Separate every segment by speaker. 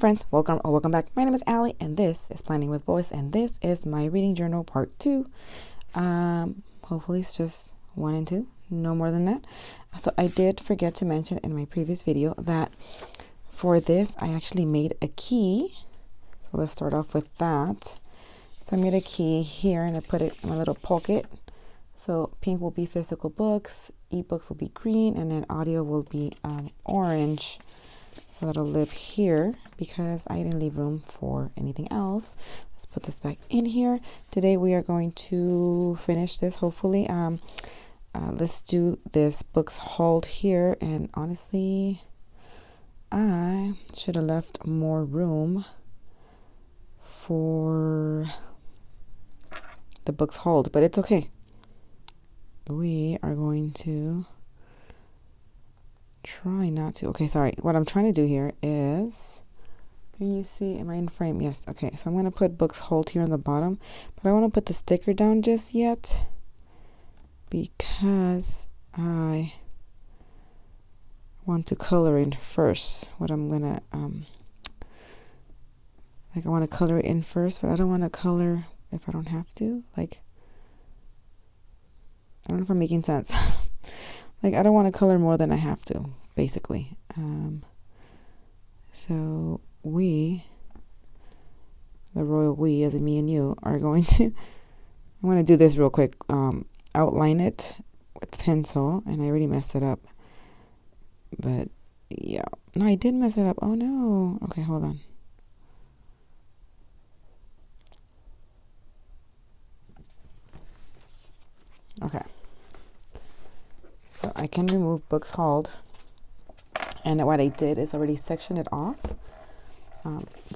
Speaker 1: friends, welcome back. My name is Allie and this is Planning with Boys and this is my reading journal part 2. Hopefully it's just 1 and 2, no more than that. So I did forget to mention in my previous video that for this I actually made a key. So let's start off with that. So I made a key here and I put it in my little pocket. So pink will be physical books, ebooks will be green, and then audio will be orange. So that'll live here because I didn't leave room for anything else. Let's put this back in here. Today we are going to finish this, hopefully. Let's do this books hauled here. And honestly, I should have left more room for the books hauled, but it's okay. We are going to try not to. Okay, sorry. What I'm trying to do here is, can you see, am I in frame? Yes. Okay, so I'm going to put books hold here on the bottom, but I want to put the sticker down just yet because I want to color in first. What I'm going to, I want to color it in first, but I don't want to color if I don't have to. Like, I don't know if I'm making sense. Like, I don't want to color more than I have to, basically. So we, the royal we, as in me and you, are going to, I'm going to do this real quick. Outline it with pencil, and I already messed it up. But, yeah. No, I did mess it up. Oh, no. Okay, hold on. Okay. So I can remove books hauled, and what I did is already section it off.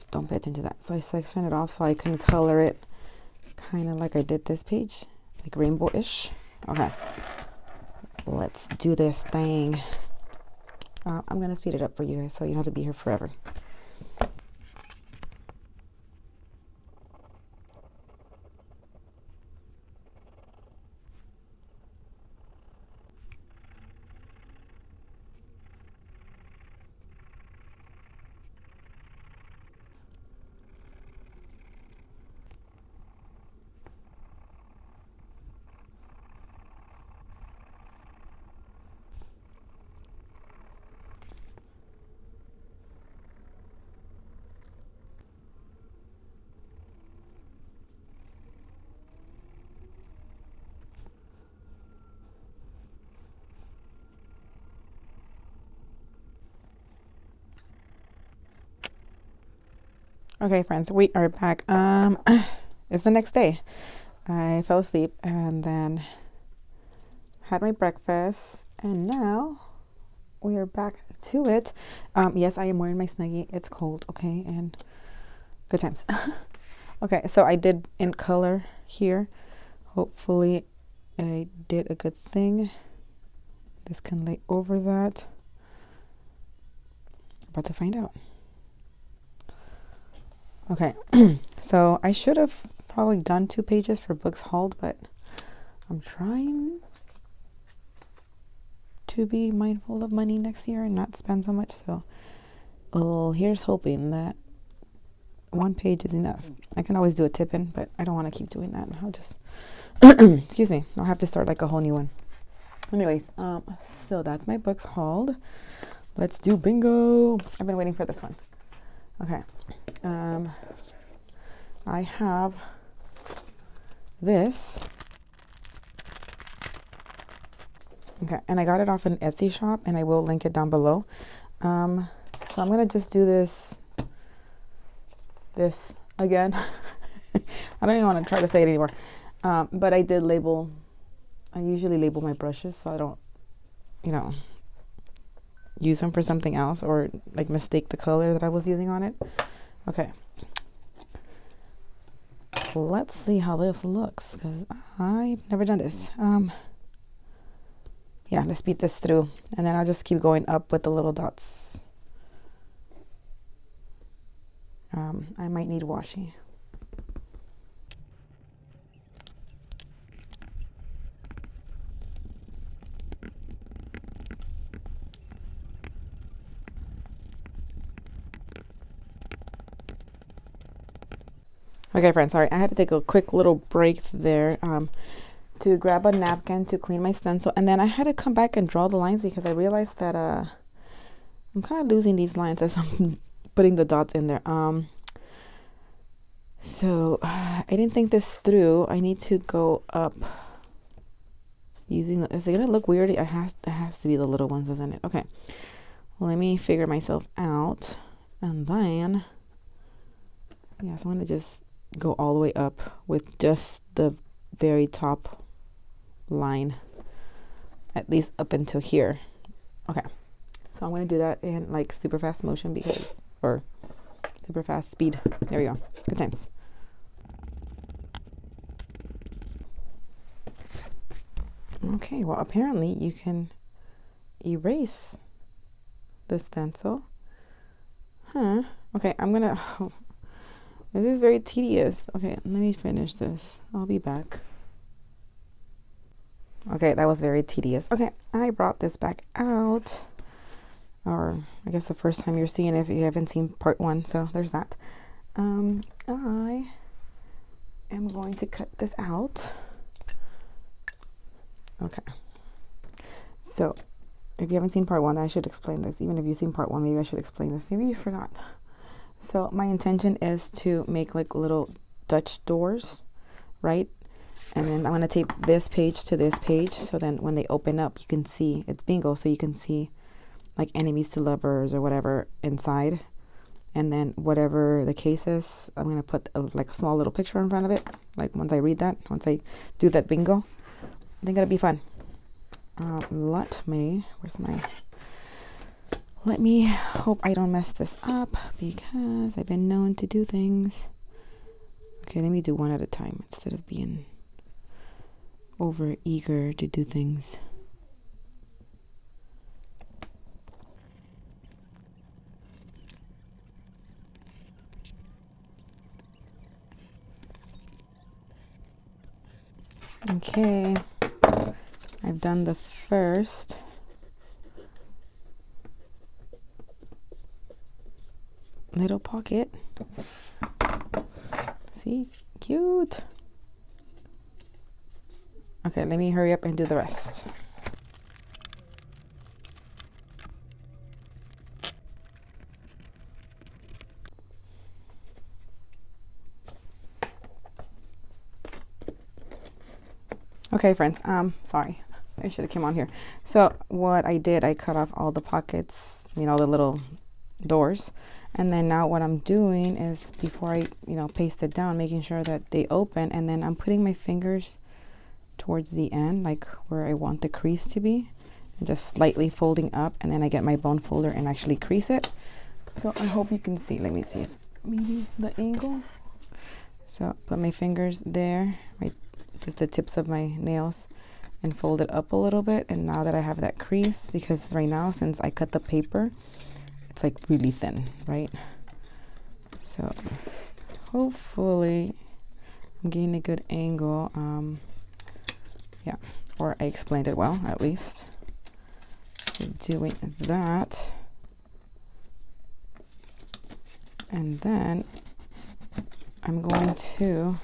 Speaker 1: Don't pay attention to that. So I section it off so I can color it kind of like I did this page, like rainbow-ish. Okay, let's do this thing. I'm gonna speed it up for you guys so you don't have to be here forever. Okay, friends, we are back. It's the next day. I fell asleep and then had my breakfast, and now we are back to it. Yes, I am wearing my Snuggie. It's cold, okay, and good times. Okay, so I did in color here. Hopefully I did a good thing. This can lay over that. About to find out. Okay, so I should have probably done 2 pages for books hauled, but I'm trying to be mindful of money next year and not spend so much. So, here's hoping that 1 page is enough. I can always do a tip-in, but I don't want to keep doing that. I'll just, excuse me, I'll have to start like a whole new one. Anyways, so that's my books hauled. Let's do bingo. I've been waiting for this one. Okay. I have this. Okay, and I got it off an Etsy shop, and I will link it down below. So I'm gonna just do this again. I don't even want to try to say it anymore. But I did label. I usually label my brushes so I don't, use them for something else or like mistake the color that I was using on it. Okay. Let's see how this looks because I've never done this. Yeah, let's beat this through and then I'll just keep going up with the little dots. I might need washi. Okay, friends, sorry. I had to take a quick little break there to grab a napkin to clean my stencil. And then I had to come back and draw the lines because I realized that I'm kind of losing these lines as I'm putting the dots in there. So I didn't think this through. I need to go up using, is it going to look weird? It has to be the little ones, doesn't it? Okay. Let me figure myself out. And then, yeah, so I'm going to just go all the way up with just the very top line, at least up until here. Okay. So I'm going to do that in like super fast motion because, or super fast speed. There we go. Good times. Okay, well, apparently you can erase the stencil. Huh. Okay, I'm gonna, this is very tedious. Okay, let me finish this. I'll be back. Okay, that was very tedious. Okay, I brought this back out. Or I guess the first time you're seeing it if you haven't seen part 1, so there's that. I am going to cut this out. Okay. So if you haven't seen part 1, I should explain this. Even if you've seen part 1, maybe I should explain this. Maybe you forgot. So my intention is to make like little Dutch doors, right? And then I'm going to tape this page to this page. So then when they open up, you can see it's bingo. So you can see like enemies to lovers or whatever inside. And then whatever the case is, I'm going to put like a small little picture in front of it. Like once I read that, once I do that bingo, I think it'll be fun. Let me hope I don't mess this up because I've been known to do things. Okay, let me do one at a time instead of being over eager to do things. Okay, I've done the first. Little pocket. See? Cute. Okay, let me hurry up and do the rest. Okay, friends, sorry. I should have came on here. So what I did, I cut off all the pockets, you know, the little doors. And then now what I'm doing is before I, paste it down, making sure that they open. And then I'm putting my fingers towards the end, like where I want the crease to be. And just slightly folding up. And then I get my bone folder and actually crease it. So I hope you can see. Let me see maybe the angle. So put my fingers there, just the tips of my nails, and fold it up a little bit. And now that I have that crease, because right now since I cut the paper, it's like really thin, right? So hopefully I'm getting a good angle. Yeah, or I explained it well at least. So doing that, and then I'm going to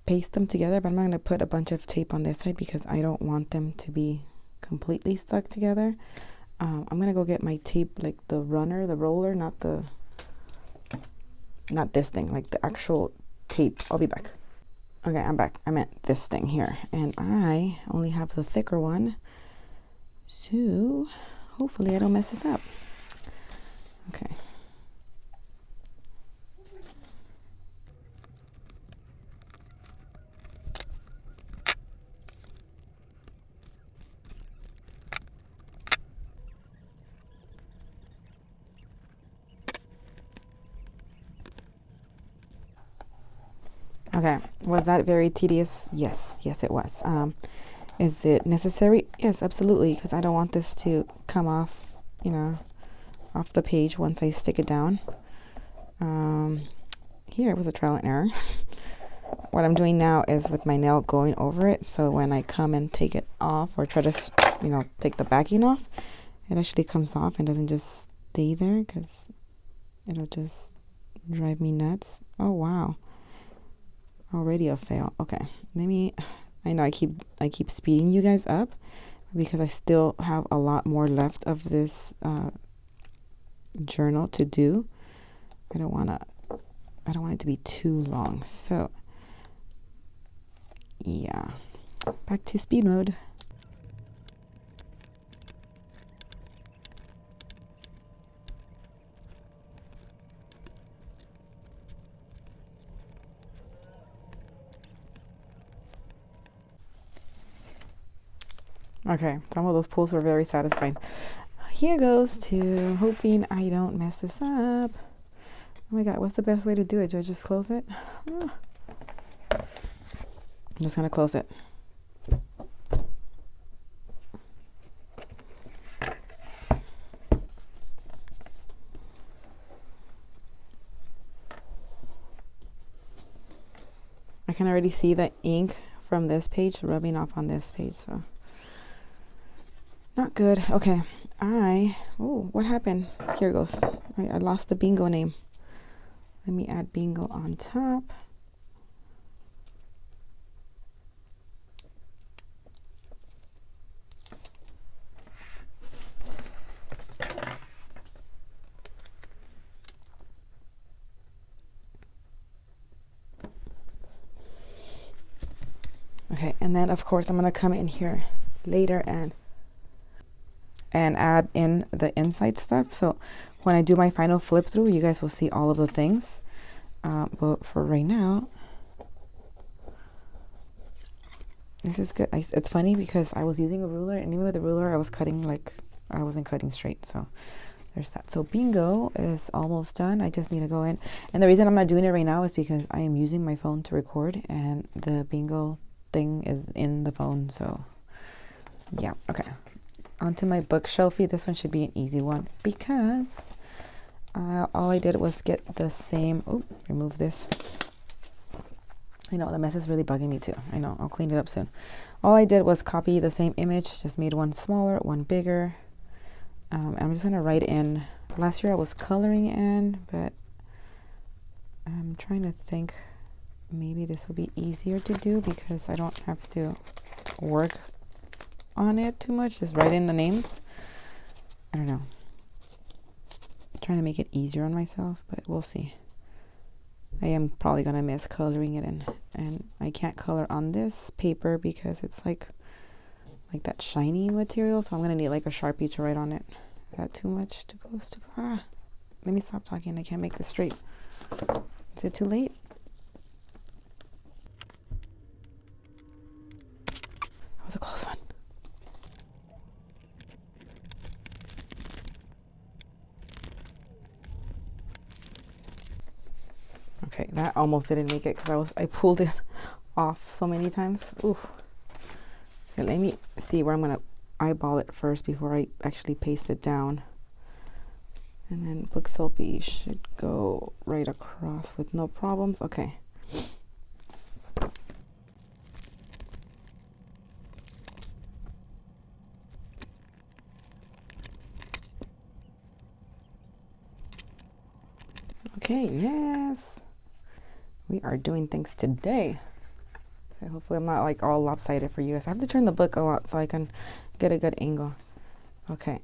Speaker 1: paste them together, but I'm not going to put a bunch of tape on this side because I don't want them to be completely stuck together. I'm going to go get my tape, like the roller, not this thing, like the actual tape. I'll be back. Okay, I'm back. I meant this thing here, and I only have the thicker one, so hopefully I don't mess this up. Okay. Okay, was that very tedious? Yes, it was. Is it necessary? Yes, absolutely, because I don't want this to come off, off the page once I stick it down. Here it was a trial and error. What I'm doing now is with my nail going over it, so when I come and take it off or try to, take the backing off, it actually comes off and doesn't just stay there, because it'll just drive me nuts. Oh wow, already a fail. Okay, I know I keep speeding you guys up because I still have a lot more left of this journal to do. I don't want it to be too long. So yeah, back to speed mode. Okay, some of those pulls were very satisfying. Here goes to hoping I don't mess this up. Oh my god, what's the best way to do it? Do I just close it? I'm just gonna close it. I can already see the ink from this page rubbing off on this page, so not good. Okay, what happened? Here goes. I lost the bingo name. Let me add bingo on top. Okay, and then of course I'm gonna come in here later and add in the inside stuff. So when I do my final flip through, you guys will see all of the things. But for right now, this is good. It's funny because I was using a ruler, and even with the ruler, I wasn't cutting straight. So there's that. So bingo is almost done. I just need to go in. And the reason I'm not doing it right now is because I am using my phone to record, and the bingo thing is in the phone. So yeah, okay. Onto my bookshelfie. This one should be an easy one because all I did was get the same. Oh, remove this. I know the mess is really bugging me too. I know, I'll clean it up soon. All I did was copy the same image, just made one smaller, one bigger. I'm just gonna write in. Last year I was coloring in, but I'm trying to think. Maybe this will be easier to do because I don't have to work on it too much. Just write in the names. I don't know. I'm trying to make it easier on myself, but we'll see. I am probably gonna miss coloring it in, and I can't color on this paper because it's like that shiny material, so I'm gonna need like a Sharpie to write on it. Is that too much? Too close? Let me stop talking. I can't make this straight. Is it too late? That was a close one. Okay, that almost didn't make it because I pulled it off so many times. Ooh. Okay, let me see where I'm gonna eyeball it first before I actually paste it down. And then book selfie should go right across with no problems. Okay. Okay, yes. We are doing things today. Okay, hopefully I'm not like all lopsided for you guys. I have to turn the book a lot so I can get a good angle. Okay.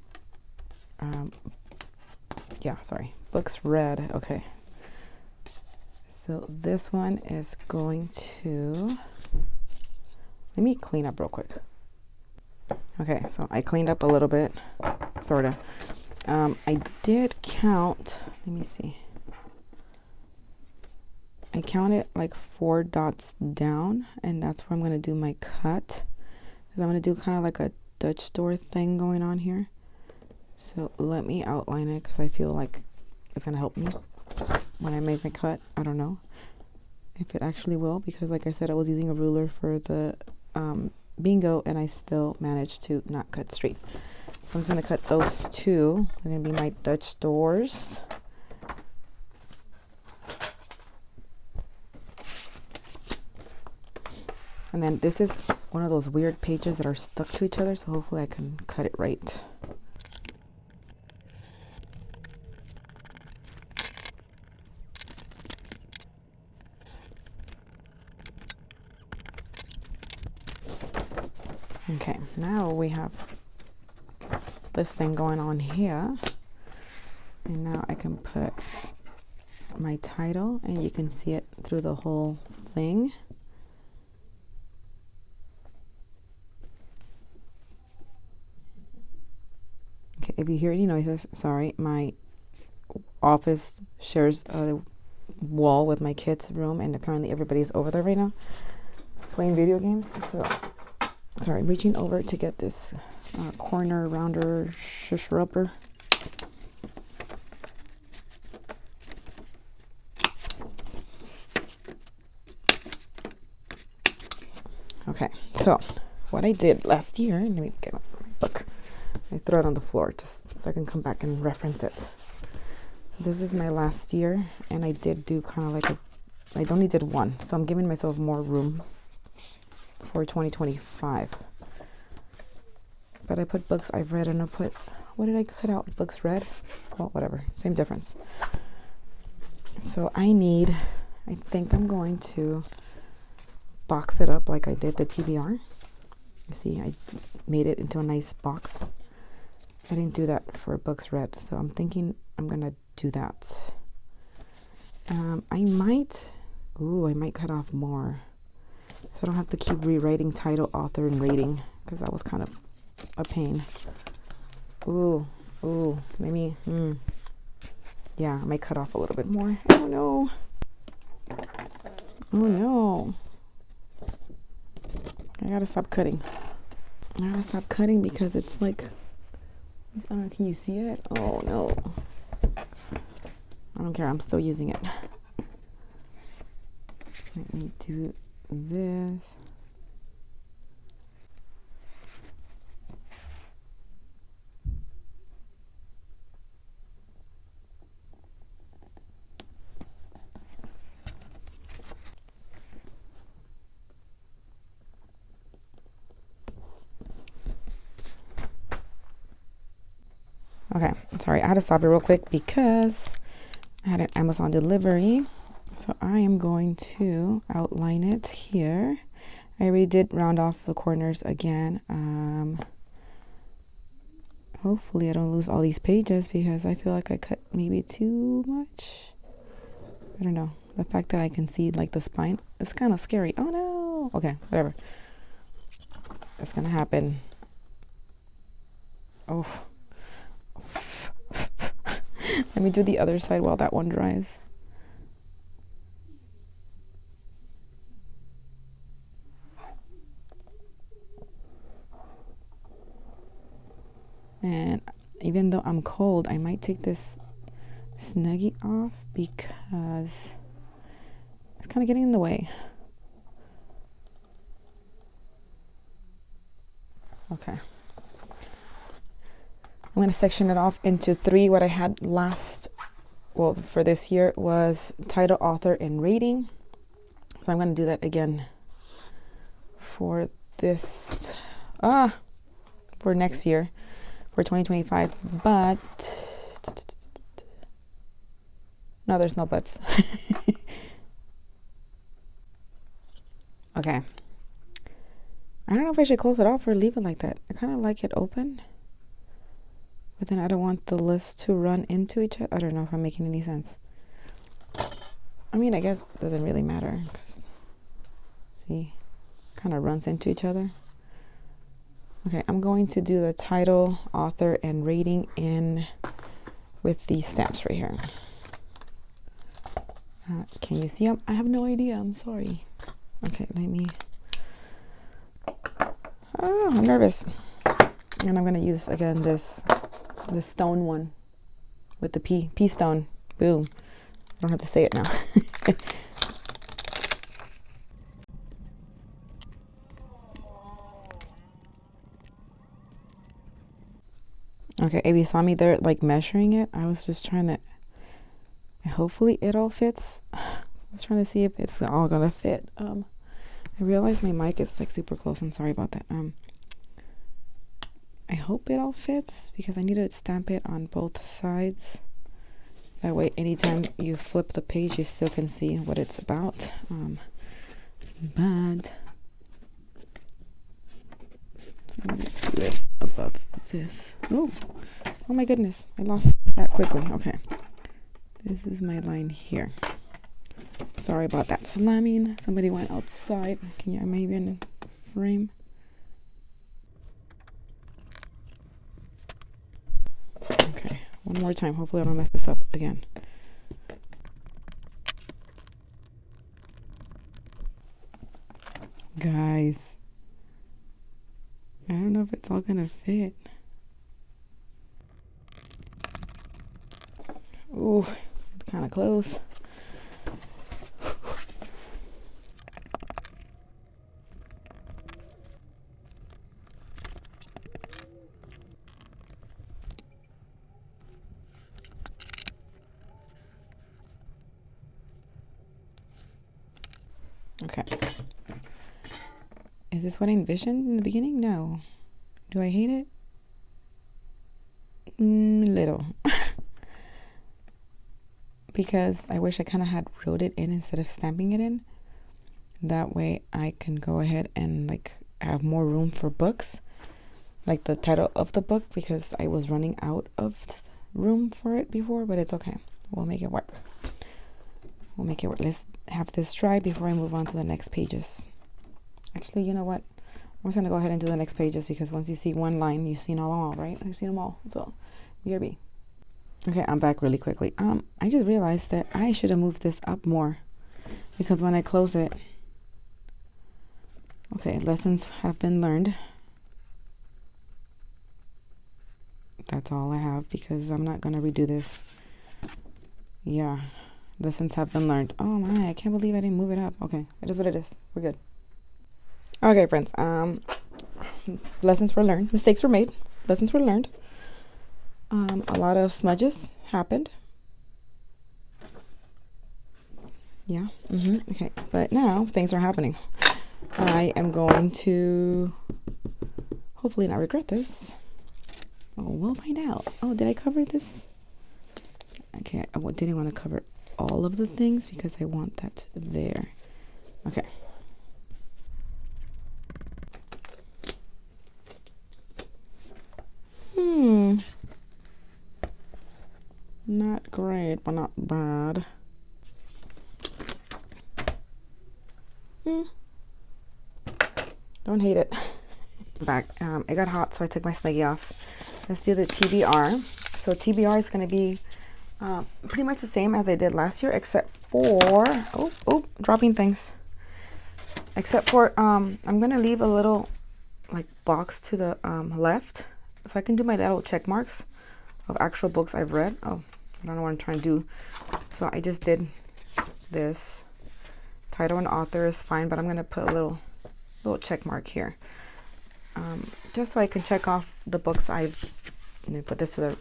Speaker 1: Yeah, sorry. Book's red. Okay. So this one is going to... Let me clean up real quick. Okay, so I cleaned up a little bit, sort of. I did count... Let me see. I counted like 4 dots down, and that's where I'm going to do my cut. I'm going to do kind of like a Dutch door thing going on here. So let me outline it because I feel like it's going to help me when I make my cut. I don't know if it actually will, because like I said, I was using a ruler for the bingo, and I still managed to not cut straight. So I'm just going to cut those two. They're going to be my Dutch doors. And then this is one of those weird pages that are stuck to each other, so hopefully I can cut it right. Okay, now we have this thing going on here. And now I can put my title and you can see it through the whole thing. Okay, if you hear any noises, sorry, my office shares a wall with my kids' room, and apparently everybody's over there right now playing video games. So, sorry, reaching over to get this corner rounder shush rubber. Okay, so what I did last year, let me get my book. I throw it on the floor just so I can come back and reference it. So this is my last year, and I did do kind of like I only did one, so I'm giving myself more room for 2025. But I put books I've read, and I put, what did I cut out? Books read? Well, whatever, same difference. So I think I'm going to box it up like I did the TBR. You see, I made it into a nice box. I didn't do that for books read, so I'm thinking I'm gonna do that. I might cut off more, so I don't have to keep rewriting title, author, and rating, because that was kind of a pain. Maybe, yeah, I might cut off a little bit more. Oh no. Oh no. I gotta stop cutting. Because it's like, I don't know, can you see it? Oh no. I don't care, I'm still using it. Let me do this. Okay, sorry, I had to stop it real quick because I had an Amazon delivery. So I am going to outline it here. I already did round off the corners again. Hopefully I don't lose all these pages because I feel like I cut maybe too much. I don't know. The fact that I can see like the spine is kind of scary. Oh no. Okay, whatever. It's gonna happen. Oh. Let me do the other side while that one dries. And even though I'm cold, I might take this Snuggie off because it's kind of getting in the way. Okay. I'm going to section it off into 3. What I had for this year was title, author, and rating. So I'm going to do that again for this, for next year, for 2025. But, no, there's no buts. Okay. I don't know if I should close it off or leave it like that. I kind of like it open. But then I don't want the list to run into each other. I don't know if I'm making any sense. I mean, I guess it doesn't really matter. See, kind of runs into each other. Okay, I'm going to do the title, author, and rating in with these stamps right here. Can you see them? I have no idea. I'm sorry. Okay, let me. Oh, I'm nervous. And I'm going to use, again, this stone one with the P stone. Boom. I don't have to say it now. Okay, if you saw me there like measuring it, I was just trying to, hopefully it all fits. I was trying to see if it's all gonna fit. I realized my mic is like super close. I'm sorry about that. I hope it all fits because I need to stamp it on both sides. That way, anytime you flip the page, you still can see what it's about. But I'm gonna do it above this. Oh my goodness, I lost that quickly. Okay, this is my line here. Sorry about that slamming. Somebody went outside. Can you maybe in the frame? Okay, one more time. Hopefully I don't mess this up again. Guys, I don't know if it's all gonna fit. Ooh, it's kind of close. Okay. Is this what I envisioned in the beginning? No. Do I hate it? Little. Because I wish I kind of had wrote it in instead of stamping it in. That way I can go ahead and like have more room for books. Like the title of the book, because I was running out of room for it before, but it's okay. We'll make it work. We'll make it work. Let's have this dry before I move on to the next pages. Actually, you know what? I'm just going to go ahead and do the next pages, because once you see one line, you've seen all, right? I've seen them all. So, BRB. Okay, I'm back really quickly. I just realized that I should have moved this up more, because when I close it, okay, lessons have been learned. That's all I have, because I'm not going to redo this. Yeah, lessons have been learned. Oh my, I can't believe I didn't move it up. Okay, it is what it is. We're good. Okay, friends. Lessons were learned. Mistakes were made. Lessons were learned. A lot of smudges happened. Yeah. Okay, but now things are happening. I am going to hopefully not regret this. Oh, we'll find out. Oh, did I cover this? Okay, I didn't want to cover all of the things because I want that there. Okay. Not great, but not bad. Don't hate it. Back. It got hot, so I took my snuggie off. Let's do the TBR. So TBR is going to be pretty much the same as I did last year, except for dropping things. Except for I'm going to leave a little like box to the left, so I can do my little check marks of actual books I've read. Oh, I don't know what I'm trying to do. So I just did this. Title and author is fine, but I'm going to put a little check mark here. Just so I can check off the books I've, put this to the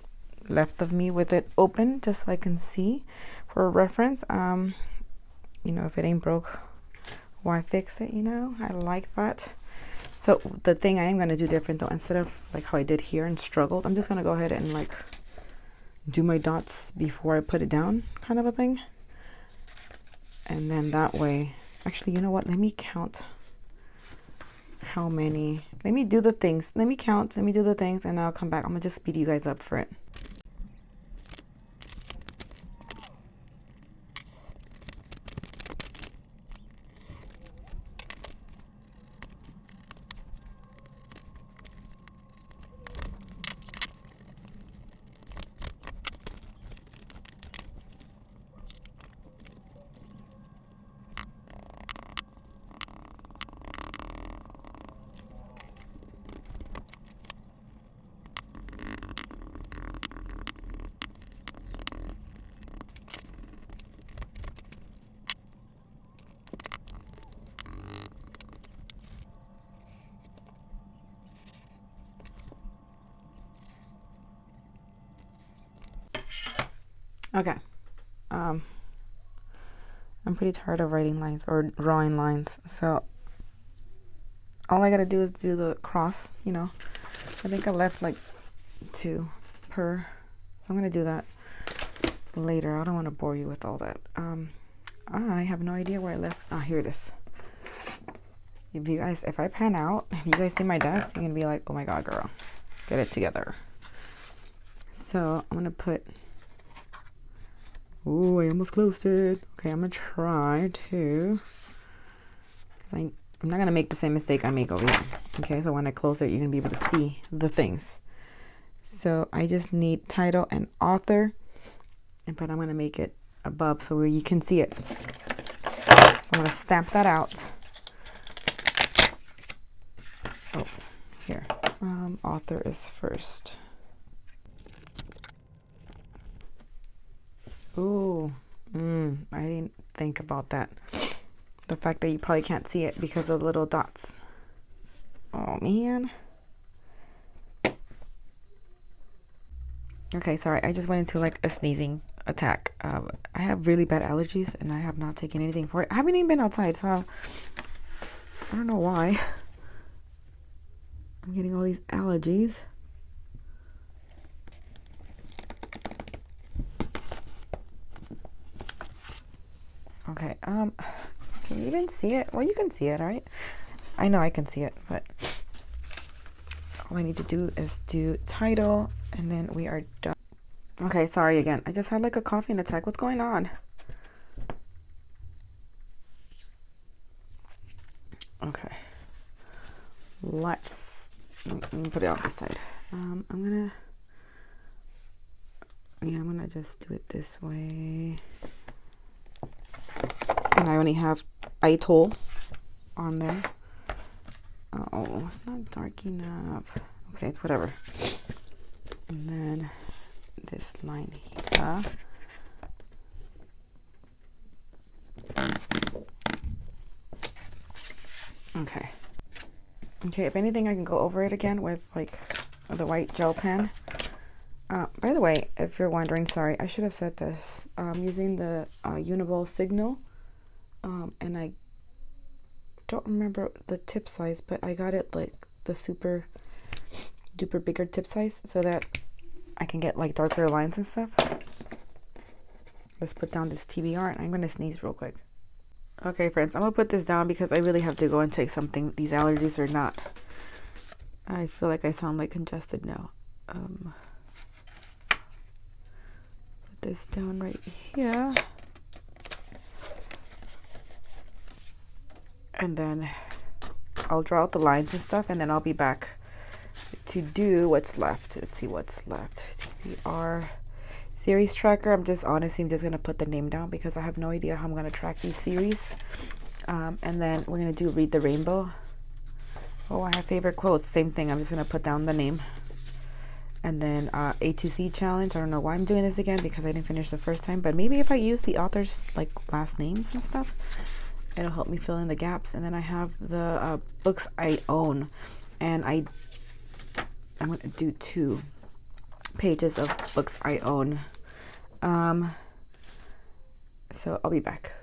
Speaker 1: left of me with it open, just so I can see for reference. If it ain't broke, why fix it? I like that. So the thing I am going to do different though, instead of like how I did here and struggled, I'm just going to go ahead and like do my dots before I put it down, kind of a thing. And then that way, actually, you know what? Let me count how many. Let me do the things. Let me count. Let me do the things, and I'll come back. I'm going to just speed you guys up for it. Okay. I'm pretty tired of writing lines or drawing lines, so all I gotta do is do the cross. I think I left like 2 per, so I'm gonna do that later. I don't want to bore you with all that. I have no idea where I left. Here it is. if I pan out, if you guys see my desk, you're gonna be like, oh my god, girl, get it together. So I'm gonna put, ooh, I almost closed it. Okay, I'm gonna try to, I'm not gonna make the same mistake I make over here. Okay, so when I close it, you're gonna be able to see the things. So I just need title and author, but I'm gonna make it above so where you can see it. So I'm gonna stamp that out. Oh, here. Author is first. Ooh, I didn't think about that. The fact that you probably can't see it because of the little dots. Oh man. Okay, sorry, I just went into like a sneezing attack. I have really bad allergies and I have not taken anything for it. I haven't even been outside, so I don't know why. I'm getting all these allergies. Okay, can you even see it? Well, you can see it, right? I know I can see it, but all I need to do is do title and then we are done. Okay, sorry again. I just had like a coughing attack. What's going on? Okay. Let me put it on this side. I'm gonna just do it this way. And I only have ITOL on there. Oh, it's not dark enough. Okay, it's whatever. And then this line here. Okay. Okay, if anything, I can go over it again with like the white gel pen. By the way, if you're wondering, sorry, I should have said this. I'm using the Uniball Signal. And I don't remember the tip size, but I got it like the super duper bigger tip size so that I can get like darker lines and stuff. Let's put down this TBR and I'm gonna sneeze real quick. Okay friends, I'm gonna put this down because I really have to go and take something. These allergies are not, I feel like I sound like congested now. Put this down right here. And then I'll draw out the lines and stuff and then I'll be back to do what's left. Let's see what's left. TBR series tracker. I'm just gonna put the name down because I have no idea how I'm gonna track these series. And then we're gonna do read the rainbow. Oh, I have favorite quotes. Same thing. I'm just gonna put down the name. And then A2C challenge. I don't know why I'm doing this again because I didn't finish the first time, but maybe if I use the author's like last names and stuff, it'll help me fill in the gaps. And then I have the books I own, and I'm gonna do 2 pages of books I own. So I'll be back.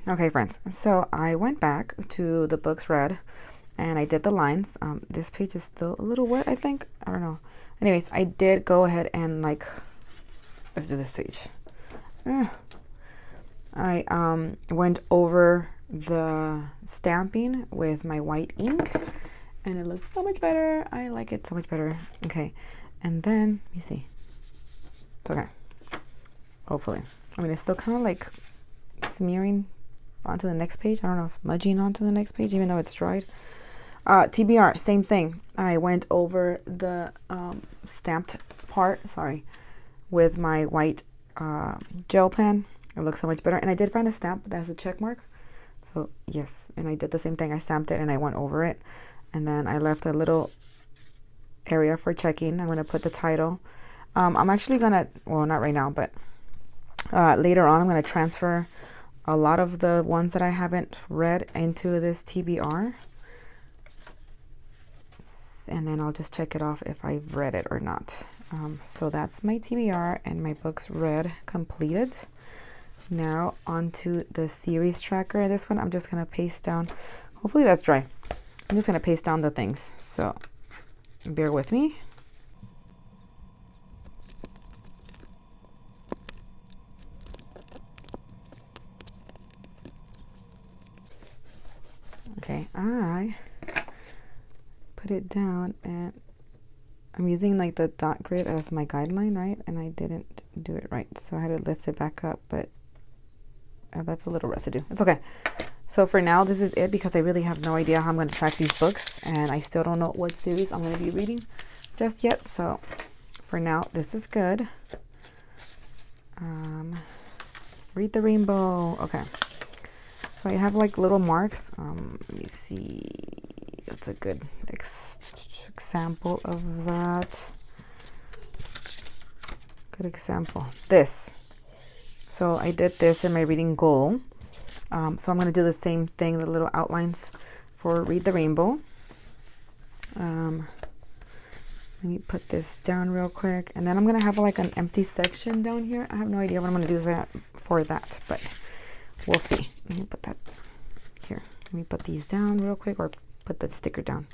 Speaker 1: Okay friends, so I went back to the books read and I did the lines. This page is still a little wet, I think. I don't know. Anyways, I did go ahead and like, let's do this page. I went over the stamping with my white ink and it looks so much better. I like it so much better. Okay, and then let me see. It's okay, hopefully. I mean, it's still kind of like smearing onto the next page. I don't know, smudging onto the next page even though it's dried. TBR, same thing. I went over the stamped part, sorry, with my white gel pen. It looks so much better. And I did find a stamp that has a check mark. So yes, and I did the same thing. I stamped it and I went over it. And then I left a little area for checking. I'm going to put the title. I'm actually going to, well, not right now, but later on I'm going to transfer a lot of the ones that I haven't read into this TBR. And then I'll just check it off if I've read it or not. So that's my TBR and my books read completed. Now onto the series tracker. This one I'm just gonna paste down. Hopefully that's dry. I'm just gonna paste down the things. So bear with me. Okay, I put it down and I'm using like the dot grid as my guideline, right? And I didn't do it right, so I had to lift it back up, but I left a little residue. It's okay. So for now, this is it because I really have no idea how I'm going to track these books, and I still don't know what series I'm going to be reading just yet. So for now, this is good. Read the Rainbow. Okay. So I have like little marks. Let me see. That's a good example of that. Good example. This. So I did this in my reading goal. So I'm going to do the same thing, the little outlines for Read the Rainbow. Let me put this down real quick. And then I'm going to have like an empty section down here. I have no idea what I'm going to do for that, but we'll see. Let me put that here. Let me put these down real quick, or put the sticker down.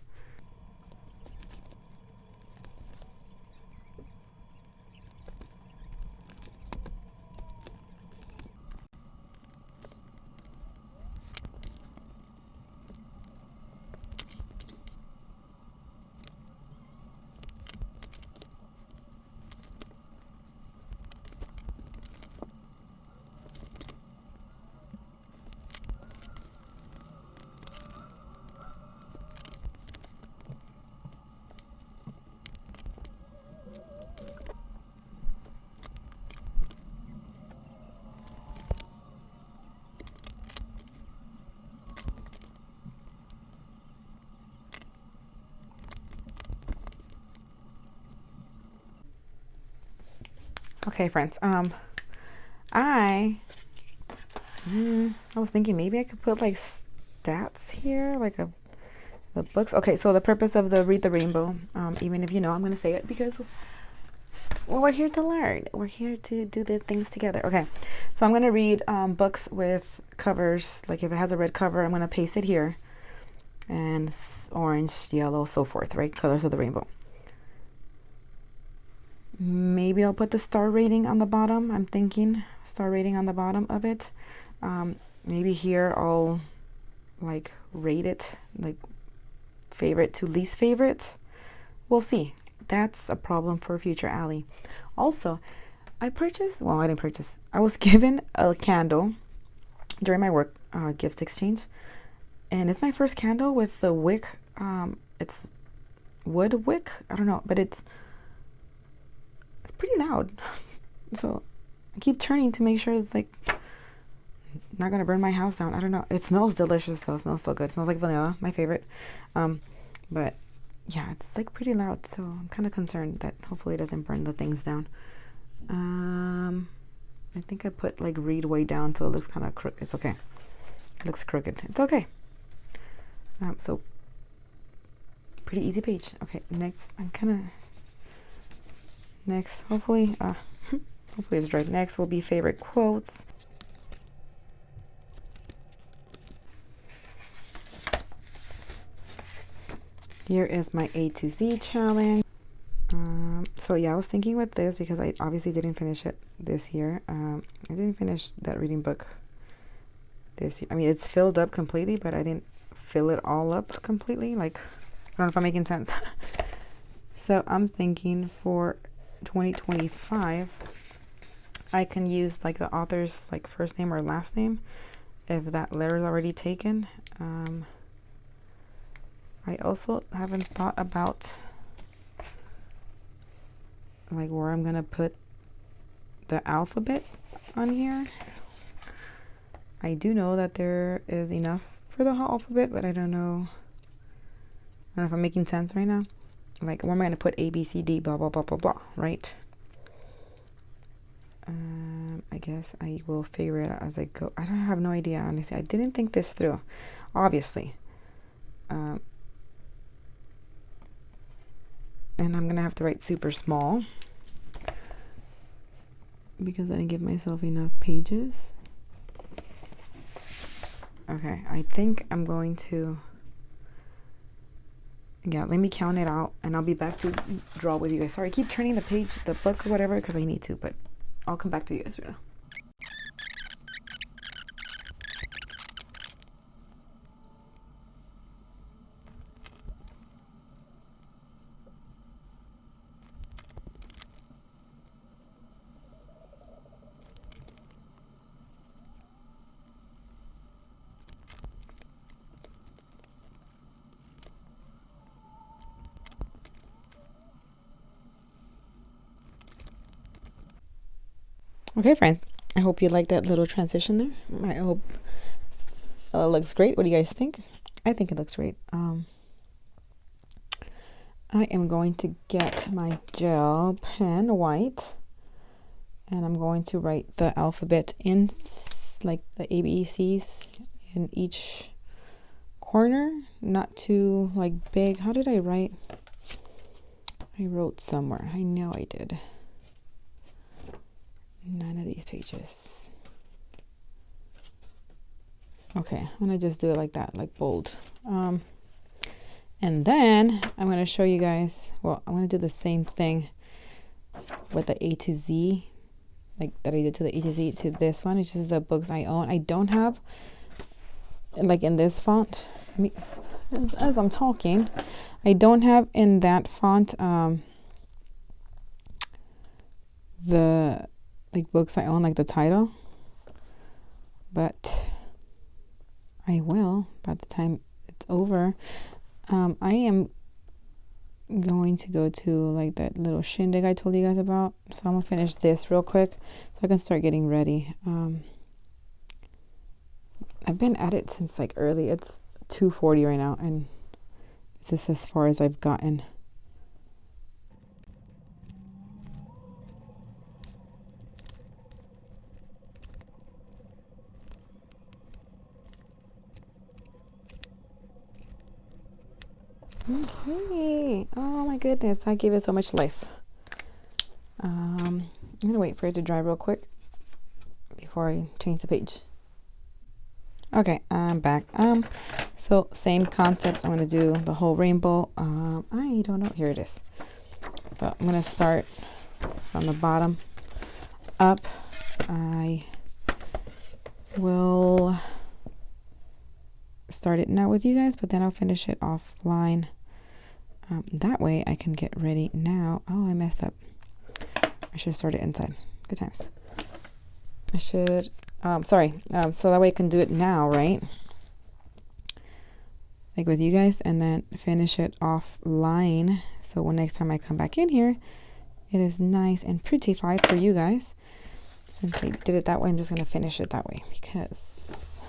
Speaker 1: Okay, friends. I was thinking maybe I could put like stats here, like the books. Okay, so the purpose of the Read the Rainbow, even if you know, I'm gonna say it because well, we're here to learn. We're here to do the things together. Okay, so I'm gonna read books with covers. Like if it has a red cover, I'm gonna paste it here, and orange, yellow, so forth. Right, colors of the rainbow. Maybe I'll put the star rating on the bottom. I'm thinking star rating on the bottom of it. Maybe here I'll like rate it, like favorite to least favorite. We'll see. That's a problem for future Allie. Also, I didn't purchase. I was given a candle during my work gift exchange, and it's my first candle with the wick. It's wood wick. I don't know, but it's pretty loud. So I keep turning to make sure it's like not gonna burn my house down. I don't know. It smells delicious though. It smells so good. It smells like vanilla, my favorite. But yeah, it's like pretty loud, so I'm kind of concerned that hopefully it doesn't burn the things down. I think I put like read way down so it looks kind of crooked. It's okay. It looks crooked. It's okay. So pretty easy page. Okay, next hopefully hopefully it's right. Next will be favorite quotes. Here is my A to Z challenge. So yeah, I was thinking with this because I obviously didn't finish it this year. I didn't finish that reading book this year. I mean, it's filled up completely, but I didn't fill it all up completely. Like, I don't know if I'm making sense. So I'm thinking for 2025, I can use like the author's like first name or last name if that letter is already taken. I also haven't thought about like where I'm gonna put the alphabet on here. I do know that there is enough for the alphabet, but I don't know if I'm making sense right now. Like, where am I gonna put A, B, C, D, blah, blah, blah, blah, blah, right? I guess I will figure it out as I go. I have no idea, honestly. I didn't think this through, obviously. And I'm gonna have to write super small because I didn't give myself enough pages. Okay, I think I'm going to, yeah, let me count it out and I'll be back to draw with you guys. Sorry, I keep turning the page, the book or whatever, because I need to, but I'll come back to you guys right now. Okay, friends, I hope you like that little transition there. I hope it looks great. What do you guys think? I think it looks great. I am going to get my gel pen white, and I'm going to write the alphabet in like the ABCs in each corner, not too like big. How did I write? I wrote somewhere. I know I did. None of these pages. Okay, I'm gonna just do it like that, like bold. And then I'm gonna show you guys, well, I'm gonna do the same thing with the A to Z, like that I did to the A to Z to this one, which is the books I own. I don't have, like in this font, as I'm talking, I don't have in that font the like books I own, like the title, but I will by the time it's over. I am going to go to like that little shindig I told you guys about, so I'm gonna finish this real quick so I can start getting ready. I've been at it since like early. It's 2:40 right now, and this is as far as I've gotten. Okay. Oh my goodness, I gave it so much life. I'm gonna wait for it to dry real quick before I change the page. Okay, I'm back. So same concept. I'm gonna do the whole rainbow. I don't know. Here it is. So I'm gonna start from the bottom up. I will start it now with you guys, but then I'll finish it offline. That way I can get ready now. Oh, I messed up. I should have started inside. Good times. I should, sorry. So that way I can do it now, right? Like with you guys, and then finish it offline. So when next time I come back in here, it is nice and prettified for you guys. Since I did it that way, I'm just going to finish it that way because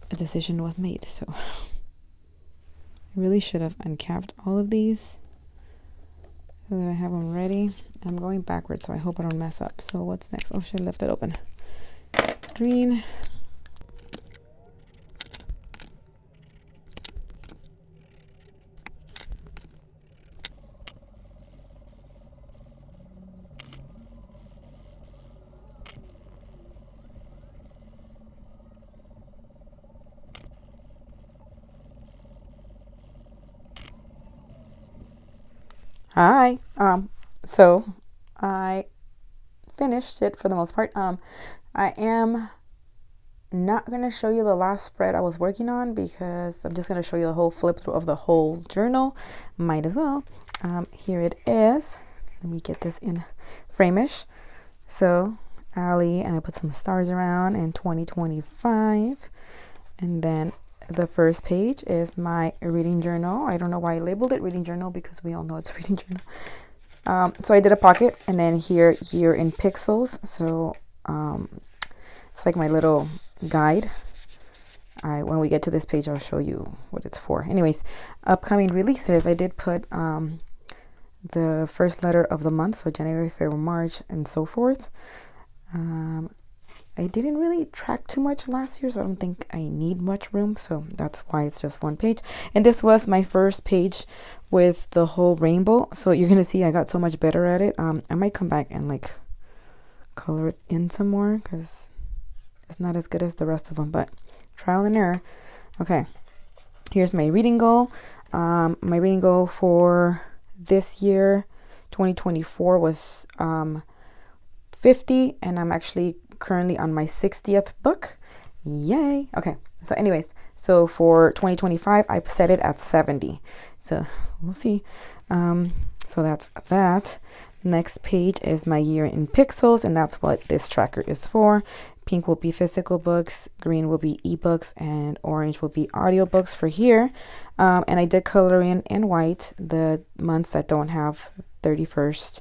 Speaker 1: a decision was made. So I really should have uncapped all of these so that I have them ready. I'm going backwards, so I hope I don't mess up. So what's next? Oh, should have left it open. Green. Hi. So I finished it for the most part. I am not going to show you the last spread I was working on because I'm just going to show you the whole flip through of the whole journal. Might as well. Here it is. Let me get this in frame-ish. So Allie, and I put some stars around in 2025. And then the first page is my reading journal. I don't know why I labeled it reading journal because we all know it's reading journal. So I did a pocket, and then here in pixels. So it's like my little guide. When we get to this page, I'll show you what it's for. Anyways, upcoming releases, I did put the first letter of the month, so January, February, March, and so forth. I didn't really track too much last year, so I don't think I need much room, so that's why it's just one page. And this was my first page with the whole rainbow, so you're gonna see I got so much better at it. I might come back and like color it in some more because it's not as good as the rest of them, but trial and error. Okay, here's my reading goal. My reading goal for this year 2024 was 50, and I'm actually currently on my 60th book. Yay. Okay, so anyways, so for 2025 I set it at 70, so we'll see. So that's that. Next page is my year in pixels, and that's what this tracker is for. Pink will be physical books, green will be ebooks, and orange will be audiobooks for here. And I did color in white the months that don't have 31st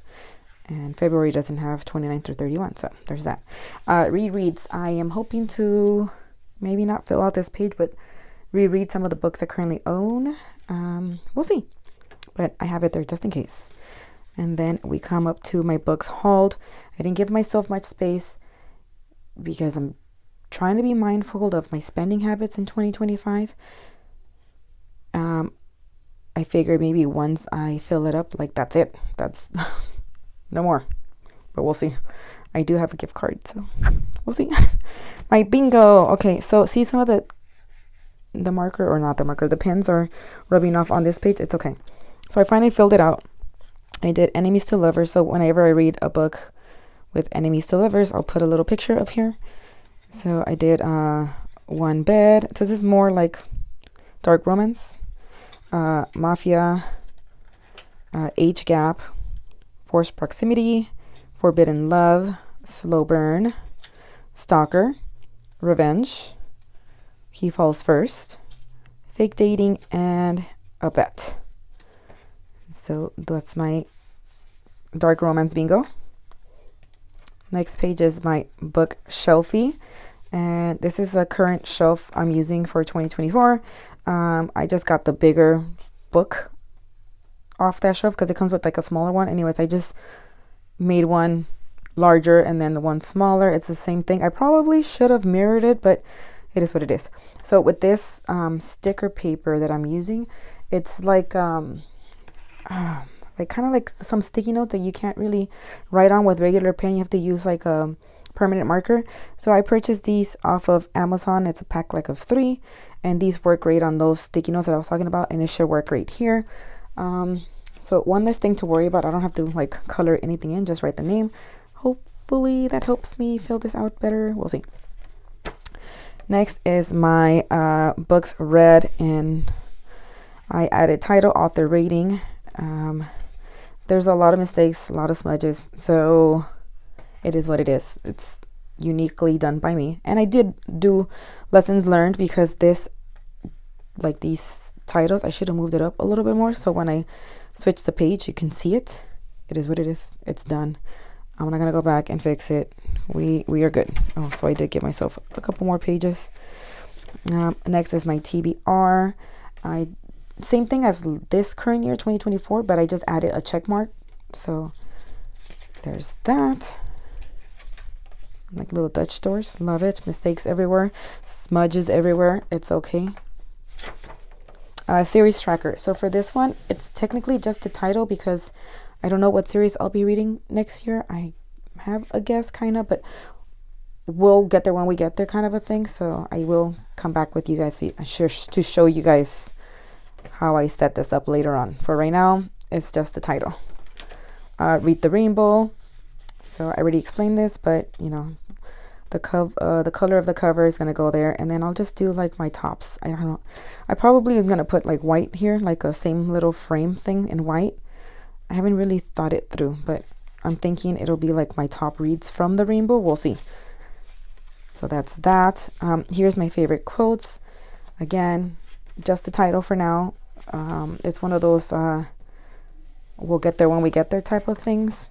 Speaker 1: And February doesn't have 29 through 31, so there's that. Rereads. I am hoping to maybe not fill out this page, but reread some of the books I currently own. We'll see, but I have it there just in case. And then we come up to my books hauled. I didn't give myself much space because I'm trying to be mindful of my spending habits in 2025. I figured maybe once I fill it up, like that's it. That's no more. But we'll see. I do have a gift card, so we'll see. My bingo. Okay, so see some of the marker, or not the marker, the pens are rubbing off on this page. It's okay. So I finally filled it out. I did enemies to lovers. So whenever I read a book with enemies to lovers, I'll put a little picture up here. So I did one bed. So this is more like dark romance, mafia, age gap, forced proximity, forbidden love, slow burn, stalker, revenge, he falls first, fake dating, and a bet. So that's my dark romance bingo. Next page is my book shelfie, and this is a current shelf I'm using for 2024. I just got the bigger book off that shelf because it comes with like a smaller one. Anyways, I just made one larger and then the one smaller. It's the same thing. I probably should have mirrored it, but it is what it is. So with this sticker paper that I'm using, it's like kind of like some sticky notes that you can't really write on with regular pen. You have to use like a permanent marker. So I purchased these off of Amazon. It's a pack like of 3, and these work great on those sticky notes that I was talking about, and it should work right here. So one less thing to worry about. I don't have to like color anything in, just write the name. Hopefully that helps me fill this out better. We'll see. Next is my books read, and I added title, author, rating. There's a lot of mistakes, a lot of smudges, so it is what it is. It's uniquely done by me. And I did do lessons learned because this, like these titles, I should have moved it up a little bit more, so when I switch the page you can see it. It is what it is. It's done. I'm not gonna go back and fix it. We are good. Oh, so I did give myself a couple more pages. Next is my TBR. Same thing as this current year, 2024, but I just added a check mark. So there's that. Like little Dutch doors. Love it. Mistakes everywhere. Smudges everywhere. It's okay. Series tracker. So for this one, it's technically just the title because I don't know what series I'll be reading next year. I have a guess kind of, but we'll get there when we get there kind of a thing. So I will come back with you guys to show you guys how I set this up later on. For right now, it's just the title. Read the Rainbow. So I already explained this, but you know, the color of the cover is gonna go there, and then I'll just do like my tops. I don't know. I probably am gonna put like white here, like a same little frame thing in white. I haven't really thought it through, but I'm thinking it'll be like my top reads from the Rainbow. We'll see. So that's that. Here's my favorite quotes. Again, just the title for now. It's one of those we'll get there when we get there type of things.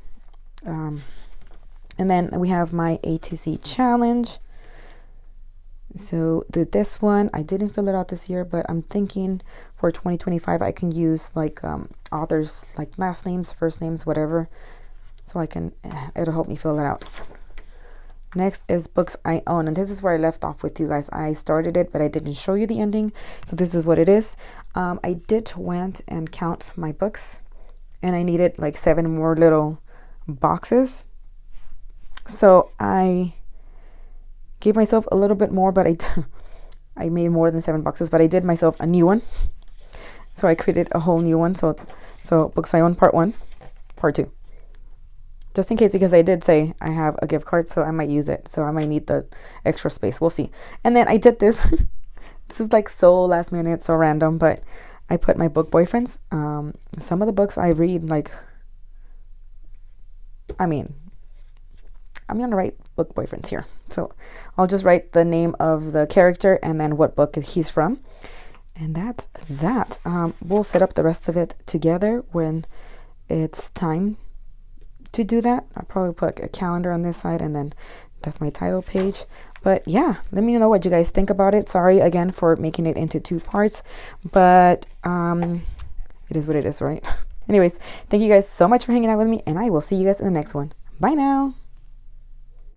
Speaker 1: And then we have my A to Z challenge. So this one, I didn't fill it out this year, but I'm thinking for 2025 I can use like authors like last names, first names, whatever, so it'll help me fill it out. Next is books I own, and this is where I left off with you guys. I started it, but I didn't show you the ending, so this is what it is. I did went and count my books, and I needed like 7 more little boxes. So I gave myself a little bit more, but I made more than 7 boxes, but I did myself a new one. So I created a whole new one. So books I own part 1, part 2. Just in case, because I did say I have a gift card, so I might use it. So I might need the extra space. We'll see. And then I did this. This is like so last minute, so random, but I put my book boyfriends. Some of the books I read, like, I'm going to write book boyfriends here. So I'll just write the name of the character and then what book he's from. And that's that. We'll set up the rest of it together when it's time to do that. I'll probably put a calendar on this side, and then that's my title page. But yeah, let me know what you guys think about it. Sorry again for making it into 2 parts, but it is what it is, right? Anyways, thank you guys so much for hanging out with me, and I will see you guys in the next one. Bye now.